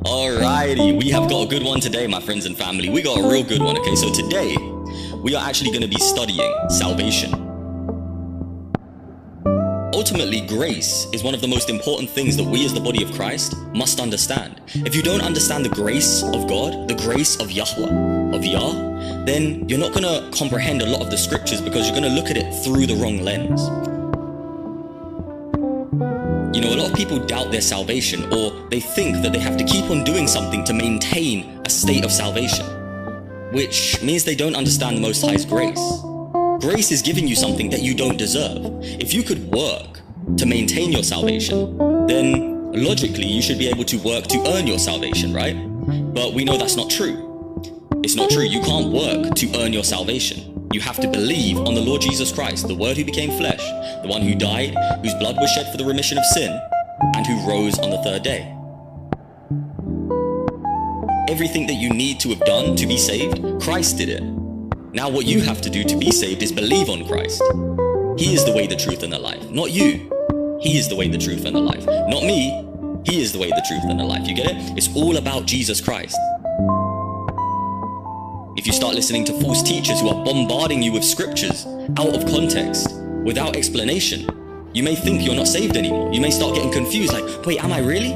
Alrighty, we have got a good one today, my friends and family. We got a real good one, okay? So today, we are actually going to be studying salvation. Ultimately, grace is one of the most important things that we as the body of Christ must understand. If you don't understand the grace of God, the grace of Yahweh, of Yah, then you're not going to comprehend a lot of the scriptures because you're going to look at it through the wrong lens. You know, a lot of people doubt their salvation, or they think that they have to keep on doing something to maintain a state of salvation, which means they don't understand the Most High's grace. Grace is giving you something that you don't deserve. If you could work to maintain your salvation, then logically you should be able to work to earn your salvation, right? But we know that's not true. It's not true. You can't work to earn your salvation. You have to believe on the Lord Jesus Christ, the Word who became flesh, the one who died, whose blood was shed for the remission of sin, and who rose on the third day. Everything that you need to have done to be saved, Christ did it. Now what you have to do to be saved is believe on Christ. He is the way, the truth, and the life. Not you. He is the way, the truth, and the life. Not me. He is the way, the truth, and the life. You get it? It's all about Jesus Christ. If you start listening to false teachers who are bombarding you with scriptures out of context, without explanation, you may think you're not saved anymore. You may start getting confused, like, wait, am I really?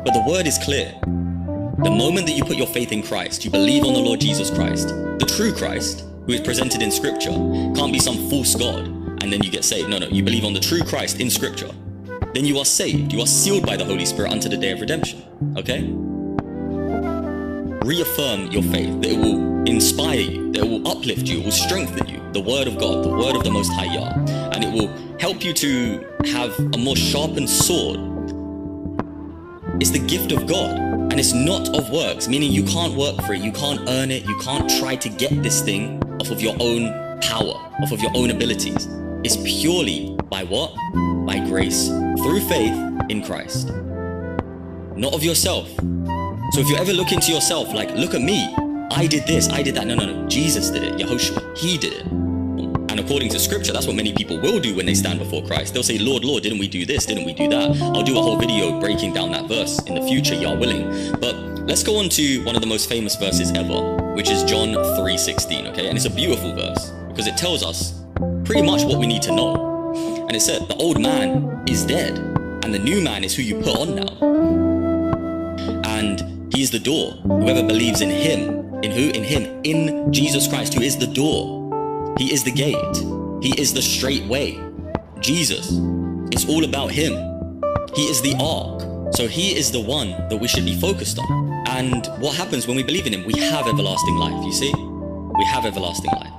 But the word is clear. The moment that you put your faith in Christ, you believe on the Lord Jesus Christ, the true Christ, who is presented in scripture, can't be some false God, and then you get saved. No, you believe on the true Christ in scripture. Then you are saved. You are sealed by the Holy Spirit unto the day of redemption. Okay? Reaffirm your faith, that it will inspire you, that it will uplift you, it will strengthen you. The word of God, the word of the Most High Yah. And it will help you to have a more sharpened sword. It's the gift of God, and it's not of works, meaning you can't work for it, you can't earn it, you can't try to get this thing off of your own power, off of your own abilities. It's purely by what? By grace, through faith in Christ. Not of yourself. So if you ever look into yourself like, look at me, I did this, I did that. No. Jesus did it. Yahushua, he did it. And according to scripture, that's what many people will do when they stand before Christ. They'll say, Lord, didn't we do this? Didn't we do that? I'll do a whole video breaking down that verse in the future, Yah willing. But let's go on to one of the most famous verses ever, which is John 3:16, okay? And it's a beautiful verse because it tells us pretty much what we need to know. And it said, the old man is dead and the new man is who you put on now. And he is the door. Whoever believes in him, in who? In him, in Jesus Christ, who is the door. He is the gate. He is the straight way. Jesus. It's all about him. He is the ark. So he is the one that we should be focused on. And what happens when we believe in him? We have everlasting life, you see? We have everlasting life.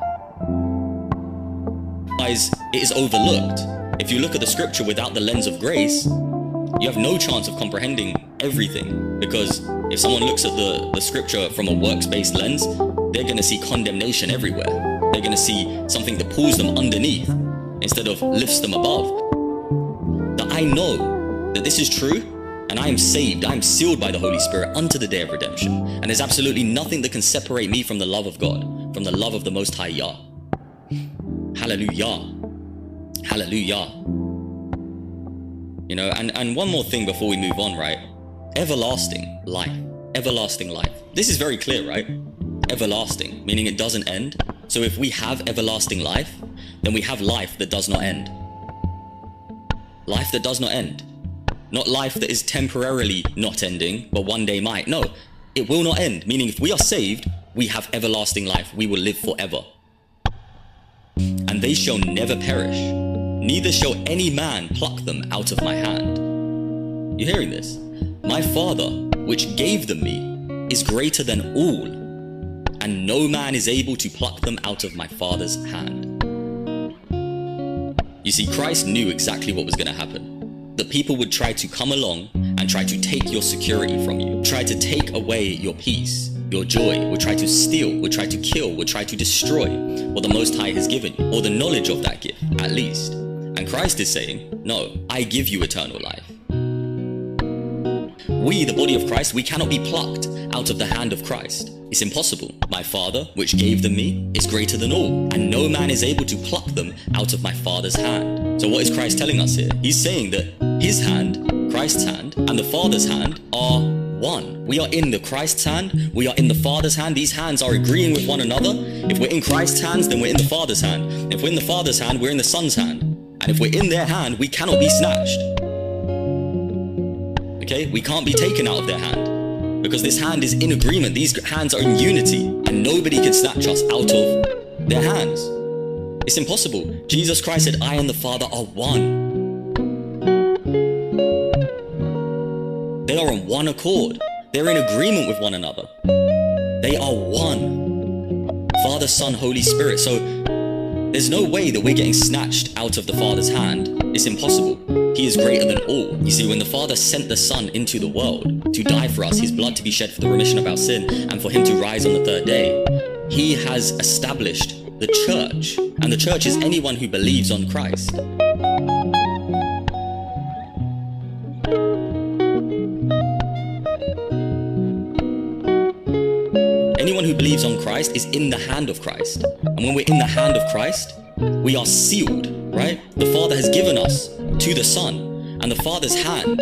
Guys, it is overlooked. If you look at the scripture without the lens of grace, you have no chance of comprehending everything, because if someone looks at the scripture from a works-based lens, they're going to see condemnation everywhere. They're going to see something that pulls them underneath instead of lifts them above. That I know that this is true, and I am saved, I am sealed by the Holy Spirit unto the day of redemption, and there's absolutely nothing that can separate me from the love of God, from the love of the Most High Yah. Hallelujah. Hallelujah. You know, and one more thing before we move on, right? Everlasting life. Everlasting life. This is very clear, right? Everlasting, meaning it doesn't end. So if we have everlasting life, then we have life that does not end. Life that does not end. Not life that is temporarily not ending, but one day might. No, it will not end. Meaning if we are saved, we have everlasting life. We will live forever. And they shall never perish. Neither shall any man pluck them out of my hand. You hearing this? My Father, which gave them me, is greater than all, and no man is able to pluck them out of my Father's hand. You see, Christ knew exactly what was going to happen. That people would try to come along and try to take your security from you, try to take away your peace, your joy, would try to steal, would try to kill, would try to destroy what the Most High has given you, or the knowledge of that gift, at least. And Christ is saying, no, I give you eternal life. We, the body of Christ, we cannot be plucked out of the hand of Christ. It's impossible. My Father, which gave them me, is greater than all, and no man is able to pluck them out of my Father's hand. So what is Christ telling us here? He's saying that his hand, Christ's hand, and the Father's hand are one. We are in the Christ's hand. We are in the Father's hand. These hands are agreeing with one another. If we're in Christ's hands, then we're in the Father's hand. If we're in the Father's hand, we're in the Son's hand. And if we're in their hand, we cannot be snatched. Okay? We can't be taken out of their hand. Because this hand is in agreement. These hands are in unity. And nobody can snatch us out of their hands. It's impossible. Jesus Christ said, I and the Father are one. They are on one accord. They're in agreement with one another. They are one. Father, Son, Holy Spirit. So there's no way that we're getting snatched out of the Father's hand. It's impossible. He is greater than all. You see, when the Father sent the Son into the world to die for us, his blood to be shed for the remission of our sin, and for him to rise on the third day, he has established the church. And the church is anyone who believes on Christ. Anyone who believes on Christ is in the hand of Christ. And when we're in the hand of Christ, we are sealed, right? The Father has given us to the Son. And the Father's hand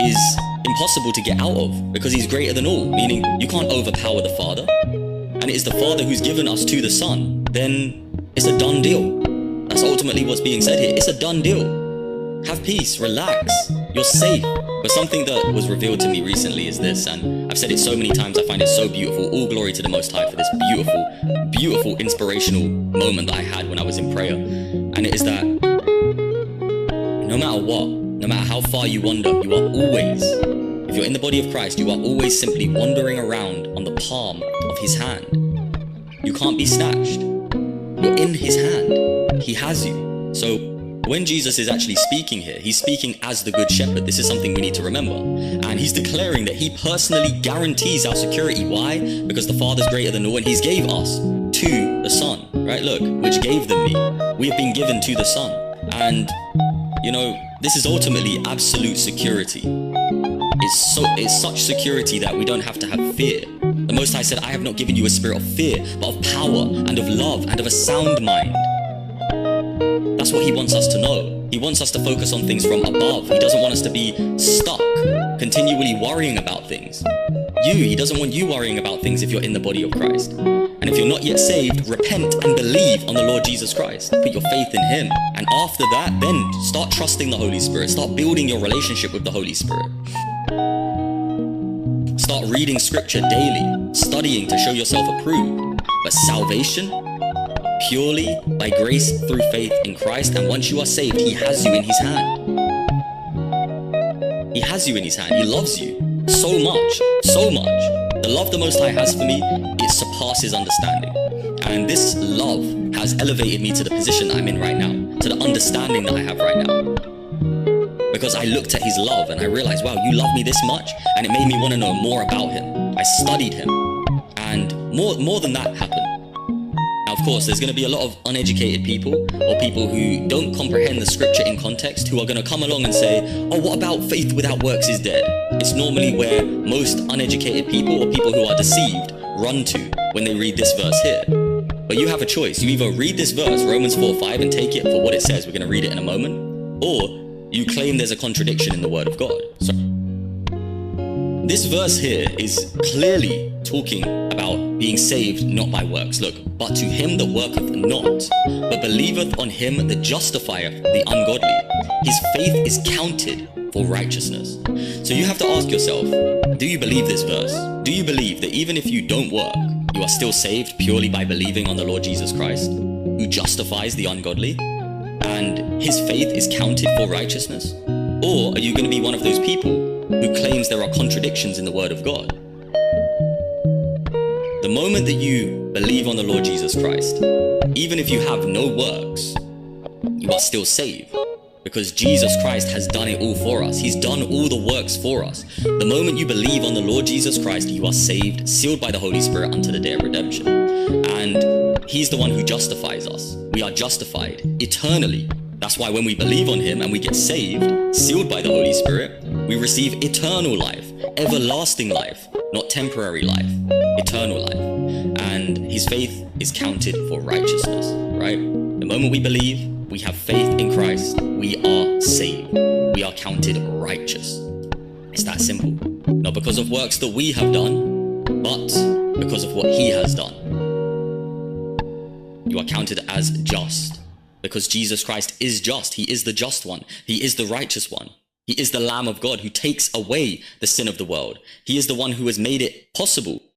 is impossible to get out of because he's greater than all, meaning you can't overpower the Father. And it is the Father who's given us to the Son. Then it's a done deal. That's ultimately what's being said here. It's a done deal. Have peace, relax, you're safe. But something that was revealed to me recently is this, and I've said it so many times, I find it so beautiful. All glory to the Most High for this beautiful, beautiful inspirational moment that I had when I was in prayer. And it is that no matter what, no matter how far you wander, you are always, if you're in the body of Christ, you are always simply wandering around on the palm of his hand. You can't be snatched. You're in his hand. He has you. So when Jesus is actually speaking here, he's speaking as the Good Shepherd. This is something we need to remember. And he's declaring that he personally guarantees our security. Why? Because the Father's greater than all, and he's gave us to the Son, right? Look, which gave them me. We have been given to the Son. And, you know, this is ultimately absolute security. It's such security that we don't have to have fear. The Most High said, I have not given you a spirit of fear, but of power and of love and of a sound mind. That's what he wants us to know. He wants us to focus on things from above. He doesn't want us to be stuck, continually worrying about things. He doesn't want you worrying about things if you're in the body of Christ. And if you're not yet saved, repent and believe on the Lord Jesus Christ. Put your faith in him. And after that, then start trusting the Holy Spirit. Start building your relationship with the Holy Spirit. Start reading scripture daily, studying to show yourself approved. But salvation, purely by grace through faith in Christ, and once you are saved, he has you in his hand. He has you in his hand. He loves you so much, so much. The love the Most High has for me, it surpasses understanding. And this love has elevated me to the position I'm in right now, to the understanding that I have right now. Because I looked at his love and I realized, wow, you love me this much? And it made me want to know more about him. I studied him, and more than that happened. Now, of course, there's going to be a lot of uneducated people, or people who don't comprehend the scripture in context, who are going to come along and say, oh, what about faith without works is dead? It's normally where most uneducated people, or people who are deceived, run to when they read this verse here. But you have a choice. You either read this verse, Romans 4:5, and take it for what it says. We're going to read it in a moment. Or you claim there's a contradiction in the word of God. So this verse here is clearly talking about being saved not by works. Look, but to him that worketh not, but believeth on him that justifieth the ungodly, his faith is counted for righteousness. So you have to ask yourself, do you believe this verse? Do you believe that even if you don't work, you are still saved purely by believing on the Lord Jesus Christ, who justifies the ungodly, and his faith is counted for righteousness? Or are you going to be one of those people who claims there are contradictions in the word of God? The moment that you believe on the Lord Jesus Christ, even if you have no works, you are still saved, because Jesus Christ has done it all for us. He's done all the works for us. The moment you believe on the Lord Jesus Christ, you are saved, sealed by the Holy Spirit unto the day of redemption. And he's the one who justifies us. We are justified eternally. That's why when we believe on him and we get saved, sealed by the Holy Spirit, we receive eternal life, everlasting life, not temporary life, eternal life. And his faith is counted for righteousness, right? The moment we believe, we have faith in Christ, we are saved. We are counted righteous. It's that simple. not because of works that we have done, but because of what he has done. You are counted as just, because Jesus Christ is just. He is the just one. He is the righteous one. He is the Lamb of God who takes away the sin of the world. He is the one who has made it possible